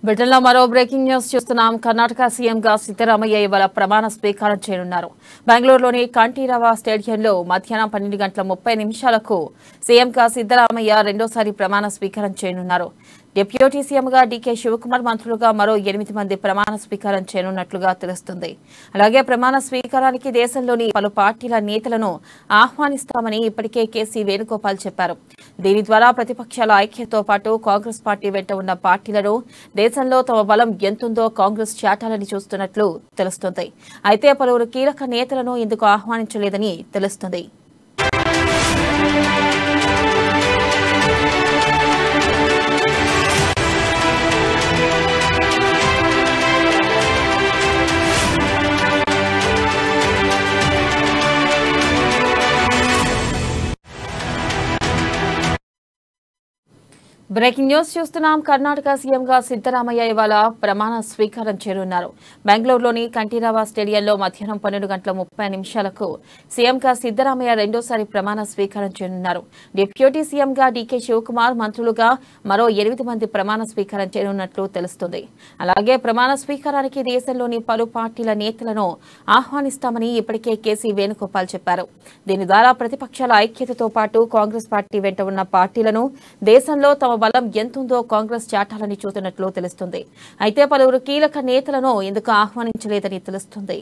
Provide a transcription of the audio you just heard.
బ్రిటన్లో మరో breaking news చూస్తున్నాం. కర్ణాటక సీఎంగా సిద్దరామయ్య ఇవాళ ప్రమాణ స్వీకారం చేయనున్నారు. బెంగళూరులోని కంఠీరవ స్టేడియంలో మధ్యాహ్నం 12:30 సీఎంగా సిద్దరామయ్య రెండోసారి ప్రమాణ స్వీకారం చేయనున్నారు. డిప్యూటీ సీఎంగా డీకే శివకుమార్, మంత్రులుగా మరో 8 మంది ప్రమాణ స్వీకారం చేయనున్నట్లుగా తెలుస్తుంది. అలాగే ప్రమాణ స్వీకారానికి దేశంలోని పలు పార్టీల నేతలను ఆహ్వానిస్తామని ఇప్పటికే కేసీ వేణుగోపాల్ చెప్పారు. దీని ద్వారా ప్రతిపక్షాల ఐక్యతతో పాటు కాంగ్రెస్ పార్టీ వెంట ఉన్న పార్టీలను దేశంలో తమ బలం ఎంతుందో కాంగ్రెస్ చాటాలని చూస్తున్నట్లు తెలుస్తుంది. అయితే పలువురు కీలక నేతలను ఇందుకు ఆహ్వానించలేదని తెలుస్తుంది. బ్రేకింగ్ న్యూస్ చూస్తున్నాం. కర్ణాటక సీఎంగా సిద్దరామయ్య ఇవాళ ప్రమాణ స్వీకారం చేయనున్నారు. బెంగళూరులోని కంఠీరవ స్టేడియంలో మధ్యాహ్నం 12:30 సీఎంగా సిద్దరామయ్య రెండోసారి ప్రమాణ స్వీకారం చేయనున్నారు. డిప్యూటీ సీఎంగా డీకే శివకుమార్, మంత్రులుగా మరో 8 మంది ప్రమాణ స్వీకారం చేయనున్నట్లు తెలుస్తుంది. అలాగే ప్రమాణ స్వీకారానికి దేశంలోని పలు పార్టీల నేతలను ఆహ్వానిస్తామని ఇప్పటికే కేసీ వేణుగోపాల్ చెప్పారు. దీని ద్వారా ప్రతిపక్షాల ఐక్యతతో పాటు కాంగ్రెస్ పార్టీ వెంట ఉన్న పార్టీలను దేశంలో తమ బలం ఎంతుందో కాంగ్రెస్ చాటాలని చూస్తున్నట్లు తెలుస్తుంది. అయితే పలువురు కీలక నేతలను ఇందుకు ఆహ్వానించలేదని తెలుస్తుంది.